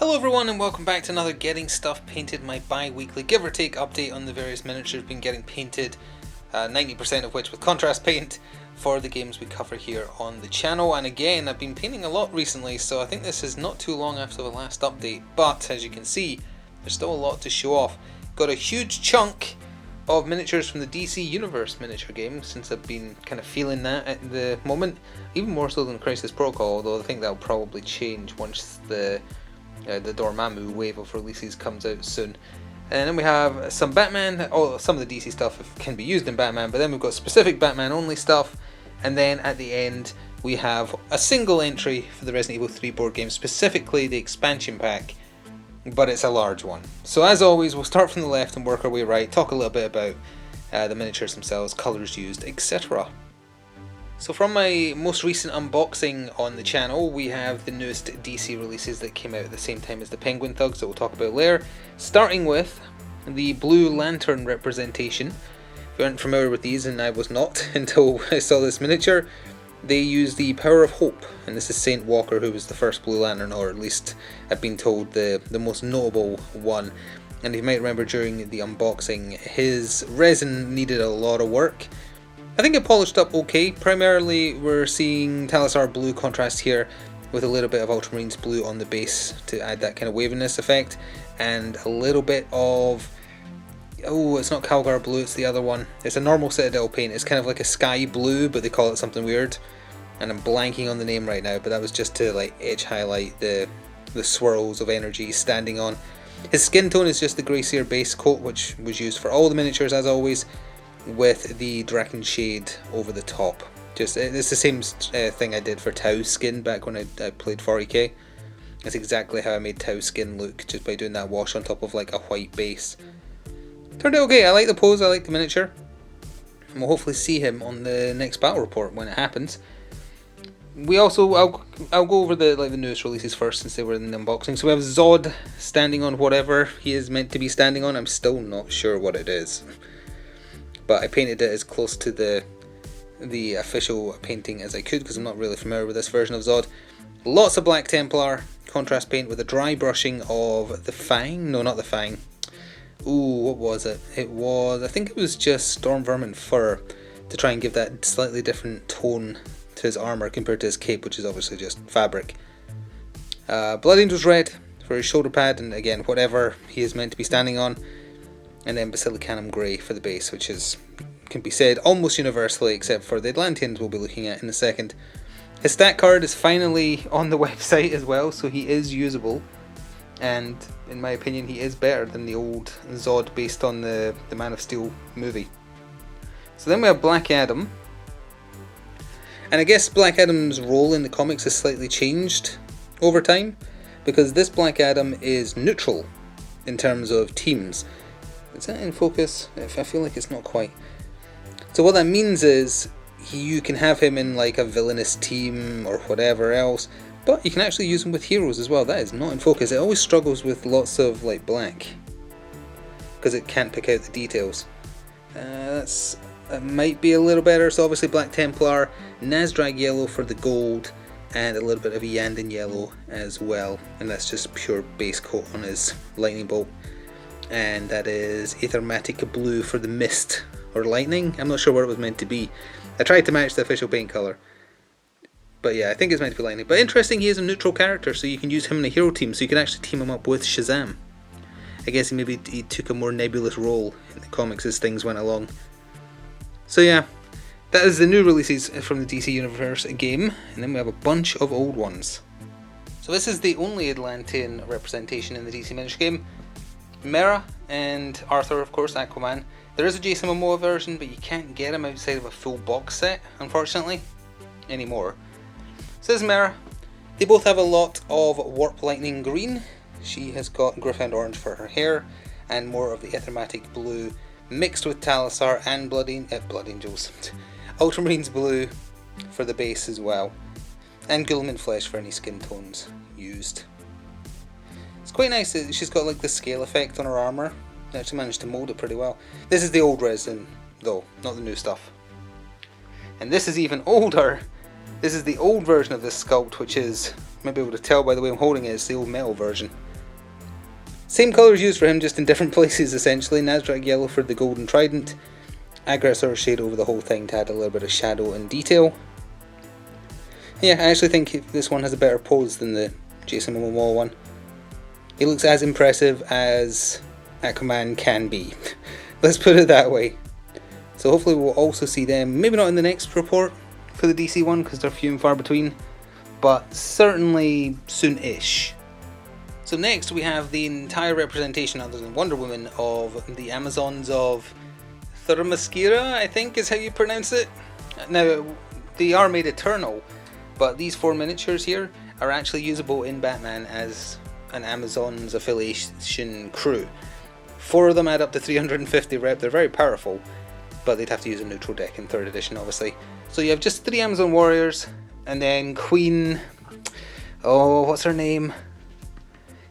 Hello everyone and welcome back to another Getting Stuff Painted, my bi-weekly give or take update on the various miniatures being getting painted, 90% of which with contrast paint for the games we cover here on the channel. And again, I've been painting a lot recently, so I think this is not too long after the last update, but as you can see, there's still a lot to show off. Got a huge chunk of miniatures from the DC Universe miniature game, since I've been kind of feeling that at the moment, even more so than Crisis Protocol, although I think that'll probably change once the Dormammu wave of releases comes out soon. And then we have some Batman. Some of the DC stuff can be used in Batman, but then we've got specific Batman only stuff. And then at the end we have a single entry for the Resident Evil 3 board game, specifically the expansion pack, but it's a large one. So as always, we'll start from the left and work our way right, talk a little bit about the miniatures themselves, colours used, etc. So from my most recent unboxing on the channel, we have the newest DC releases that came out at the same time as the Penguin Thugs that we'll talk about later. Starting with the Blue Lantern representation. If you aren't familiar with these, and I was not until I saw this miniature, they use the power of hope, and this is Saint Walker, who was the first Blue Lantern, or at least I've been told the most notable one. And you might remember during the unboxing, his resin needed a lot of work. I think it polished up okay. Primarily we're seeing Talasar blue contrast here with a little bit of Ultramarines blue on the base to add that kind of waviness effect, and a little bit of, it's not Calgar blue, it's the other one. It's a normal Citadel paint. It's kind of like a sky blue, but they call it something weird, and I'm blanking on the name right now, but that was just to like edge highlight the swirls of energy standing on. His skin tone is just the grey seer base coat, which was used for all the miniatures as always, with the Draken shade over the top. It's the same thing I did for Tau's skin back when I played 40k. That's exactly how I made Tau's skin look, just by doing that wash on top of like a white base. Turned out okay. I like the pose, I like the miniature, and we'll hopefully see him on the next battle report when it happens. We also, I'll go over the newest releases first, since they were in the unboxing. So we have Zod standing on whatever he is meant to be standing on. I'm still not sure what it is, but I painted it as close to the official painting as I could, because I'm not really familiar with this version of Zod. Lots of Black Templar contrast paint with a dry brushing of the Fang. No, not the Fang. Ooh, what was it? I think it was just Storm Vermin fur, to try and give that slightly different tone to his armour compared to his cape, which is obviously just fabric. Blood Angel's red for his shoulder pad, and again, whatever he is meant to be standing on. And then Basilicanum grey for the base, which can be said almost universally, except for the Atlanteans we'll be looking at in a second. His stat card is finally on the website as well, so he is usable, and in my opinion he is better than the old Zod based on the Man of Steel movie. So then we have Black Adam, and I guess Black Adam's role in the comics has slightly changed over time, because this Black Adam is neutral in terms of teams. Is that in focus? I feel like it's not quite. So what that means is you can have him in like a villainous team or whatever else, but you can actually use him with heroes as well. That is not in focus. It always struggles with lots of like black, because it can't pick out the details. That might be a little better. So obviously Black Templar, Nazdrag yellow for the gold, and a little bit of a Yandin yellow as well, and that's just pure base coat on his lightning bolt. And that is Aethermatic blue for the mist or lightning. I'm not sure what it was meant to be. I tried to match the official paint colour, but yeah, I think it's meant to be lightning. But interesting, he is a neutral character, so you can use him in a hero team, so you can actually team him up with Shazam. I guess he took a more nebulous role in the comics as things went along. So yeah, that is the new releases from the DC Universe game, and then we have a bunch of old ones. So this is the only Atlantean representation in the DC miniature game. Mera and Arthur, of course, Aquaman. There is a Jason Momoa version, but you can't get him outside of a full box set, unfortunately, anymore. So this is Mera. They both have a lot of Warp Lightning green. She has got Gryphon orange for her hair, and more of the Aethermatic blue mixed with Talasar and Blood Angels. Ultramarines blue for the base as well, and Guilliman flesh for any skin tones used. It's quite nice that she's got like the scale effect on her armour. They actually managed to mould it pretty well. This is the old resin though, not the new stuff. And this is even older. This is the old version of this sculpt, which is, maybe able to tell by the way I'm holding it, it's the old metal version. Same colours used for him, just in different places essentially. Nasdaq yellow for the golden trident. Aggressor shade over the whole thing to add a little bit of shadow and detail. Yeah, I actually think this one has a better pose than the Jason Momoa one. He looks as impressive as Aquaman can be. Let's put it that way. So hopefully we'll also see them, maybe not in the next report for the DC one, because they're few and far between, but certainly soon-ish. So next we have the entire representation, other than Wonder Woman, of the Amazons of Themyscira, I think is how you pronounce it. Now, they are made eternal, but these 4 miniatures here are actually usable in Batman as an Amazons affiliation crew. 4 of them add up to 350 rep, they're very powerful, but they'd have to use a neutral deck in 3rd edition obviously. So you have just 3 Amazon warriors, and then Queen, oh what's her name?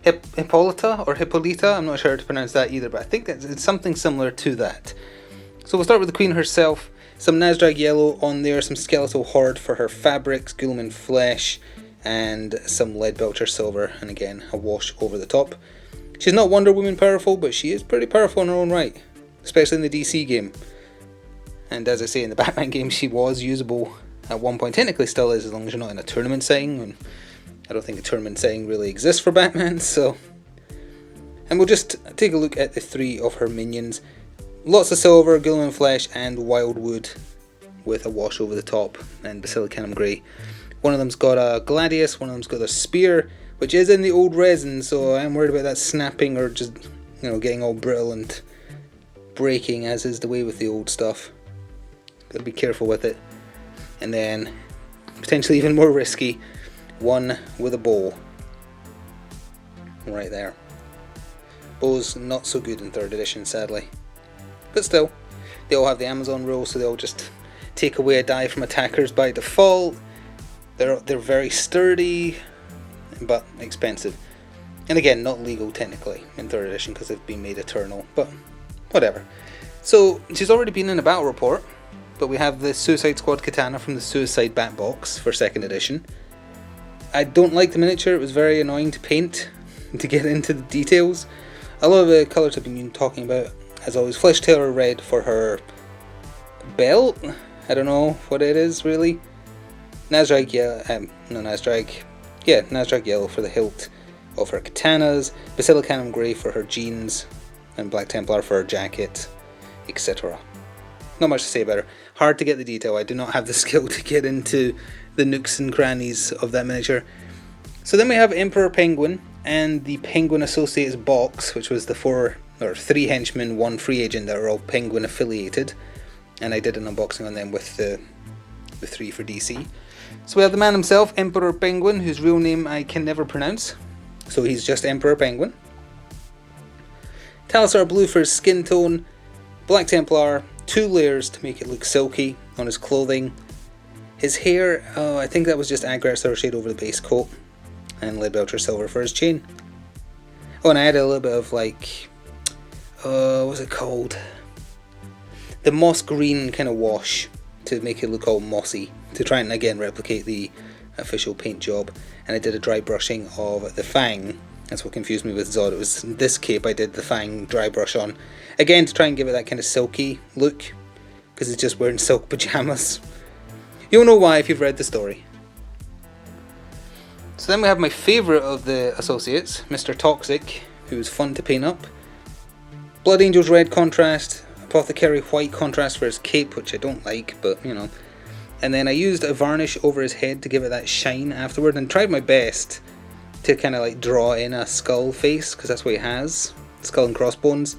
Hippolyta or Hippolyta, I'm not sure how to pronounce that either, but I think it's something similar to that. So we'll start with the Queen herself. Some Nasdaq yellow on there, some skeletal horde for her fabrics, Ghoulman flesh, and some lead belcher silver, and again a wash over the top. She's not Wonder Woman powerful, but she is pretty powerful in her own right, especially in the DC game. And as I say, in the Batman game she was usable at one point, technically still is, as long as you're not in a tournament setting, and I don't think a tournament setting really exists for Batman, so... And we'll just take a look at the 3 of her minions. Lots of silver, Ghoulman flesh, and wildwood with a wash over the top, and Basilicanum grey. One of them's got a gladius, one of them's got a spear, which is in the old resin, so I'm worried about that snapping or just, you know, getting all brittle and breaking, as is the way with the old stuff. Gotta be careful with it. And then, potentially even more risky, one with a bow. Right there. Bow's not so good in 3rd edition, sadly. But still, they all have the Amazon rule, so they'll just take away a die from attackers by default. They're very sturdy, but expensive. And again, not legal technically in 3rd edition because they've been made eternal, but whatever. So, she's already been in a battle report, but we have the Suicide Squad Katana from the Suicide Bat box for 2nd edition. I don't like the miniature, it was very annoying to paint and to get into the details. A lot of the colours I've been talking about, as always, Flesh Tailor red for her belt. I don't know what it is really. Nasdaq yellow for the hilt of her katanas, Basilicanum grey for her jeans, and Black Templar for her jacket, etc. Not much to say about her. Hard to get the detail. I do not have the skill to get into the nooks and crannies of that miniature. So then we have Emperor Penguin and the Penguin Associates box, which was the 3 henchmen, 1 free agent that are all Penguin affiliated, and I did an unboxing on them with the 3 for DC. So we have the man himself, Emperor Penguin, whose real name I can never pronounce, so he's just Emperor Penguin. Talisar blue for his skin tone, Black Templar, 2 layers to make it look silky on his clothing. His hair, I think that was just aggressor shade over the base coat, and lead belcher silver for his chain. Oh, and I added a little bit of like, what's it called? The moss green kind of wash to make it look all mossy, to try and again replicate the official paint job. And I did a dry brushing of the fang. That's what confused me with Zod. It was this cape I did the fang dry brush on, again to try and give it that kind of silky look, because he's just wearing silk pajamas. You'll know why if you've read the story. So then we have my favourite of the associates, Mr. Toxic, who's fun to paint up. Blood Angel's red contrast, Apothecary white contrast for his cape, which I don't like, but you know. And then I used a varnish over his head to give it that shine afterward, and tried my best to kind of like draw in a skull face, because that's what he has, skull and crossbones.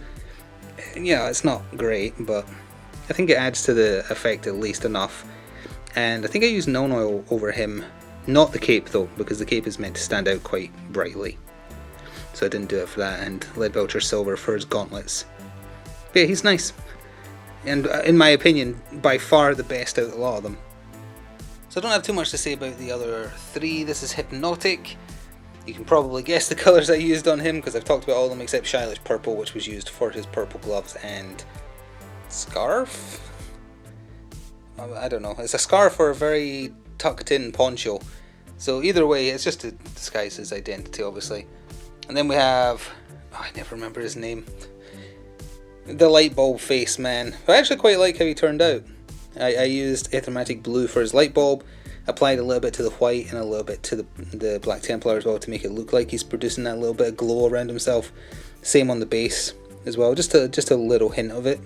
Yeah, it's not great, but I think it adds to the effect at least enough. And I think I used neon oil over him, not the cape though, because the cape is meant to stand out quite brightly. So I didn't do it for that, and lead belcher silver for his gauntlets. But yeah, he's nice. And in my opinion, by far the best out of a lot of them. So I don't have too much to say about the other 3. This is Hypnotic. You can probably guess the colours I used on him, because I've talked about all of them except Shila's purple, which was used for his purple gloves and scarf? I don't know. It's a scarf or a very tucked in poncho. So either way, it's just to disguise his identity, obviously. And then we have I never remember his name. The light bulb face man. I actually quite like how he turned out. I used Aethermatic Blue for his light bulb, applied a little bit to the white and a little bit to the Black Templar as well to make it look like he's producing that little bit of glow around himself. Same on the base as well, just a little hint of it.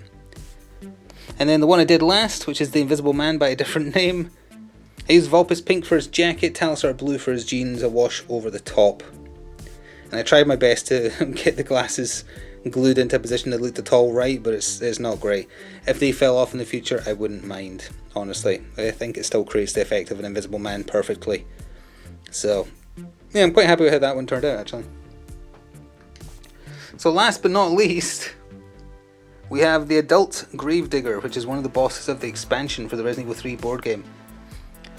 And then the one I did last, which is the Invisible Man by a different name. I used Vulpes Pink for his jacket, Talisar Blue for his jeans, a wash over the top. And I tried my best to get the glasses glued into a position that looked at all right, but it's not great. If they fell off in the future, I wouldn't mind, honestly. I think it still creates the effect of an Invisible Man perfectly. So, yeah, I'm quite happy with how that one turned out, actually. So last but not least, we have the Adult Gravedigger, which is one of the bosses of the expansion for the Resident Evil 3 board game.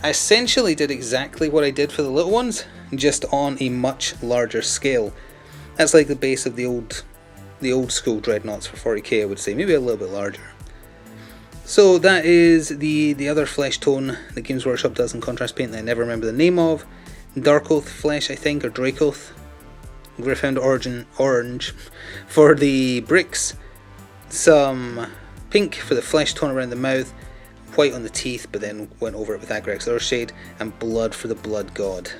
I essentially did exactly what I did for the little ones, just on a much larger scale. That's like the base of the old school Dreadnoughts for 40k, I would say, maybe a little bit larger. So that is the other flesh tone that Games Workshop does in contrast paint that I never remember the name of. Dark Oath flesh, I think, or Dracoth. Gryph-hound orange for the bricks. Some pink for the flesh tone around the mouth. White on the teeth, but then went over it with Agrex Earthshade. And blood for the blood god.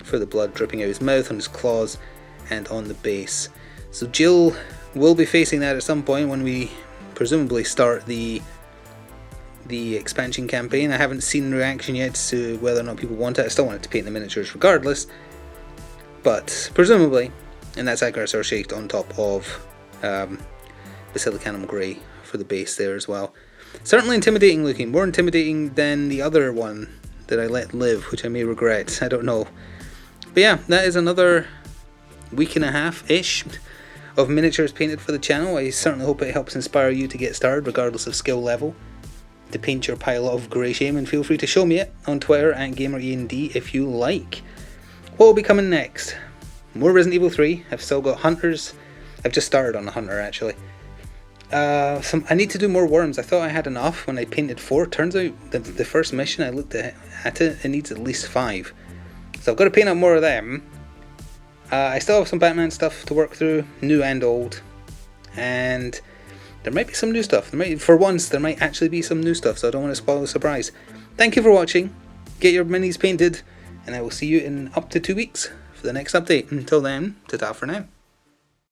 For the blood dripping out his mouth, on his claws, and on the base. So Jill will be facing that at some point when we presumably start the expansion campaign. I haven't seen reaction yet to whether or not people want it. I still wanted to paint the miniatures regardless, but presumably, and that's Agrex Earthshade on top of Basilicanum Grey for the base there as well. Certainly intimidating looking, more intimidating than the other one that I let live, which I may regret, I don't know. But yeah, that is another week and a half-ish of miniatures painted for the channel. I certainly hope it helps inspire you to get started, regardless of skill level, to paint your pile of grey shame, and feel free to show me it on Twitter at GamerEND if you like. What will be coming next? More Resident Evil 3. I've still got Hunters. I've just started on a Hunter actually. I need to do more worms. I thought I had enough when I painted 4. Turns out the first mission I looked at it needs at least 5. So I've got to paint up more of them. I still have some Batman stuff to work through, new and old. And there might be some new stuff. For once, there might actually be some new stuff, so I don't want to spoil the surprise. Thank you for watching. Get your minis painted, and I will see you in up to 2 weeks for the next update. Until then, ta-ta for now.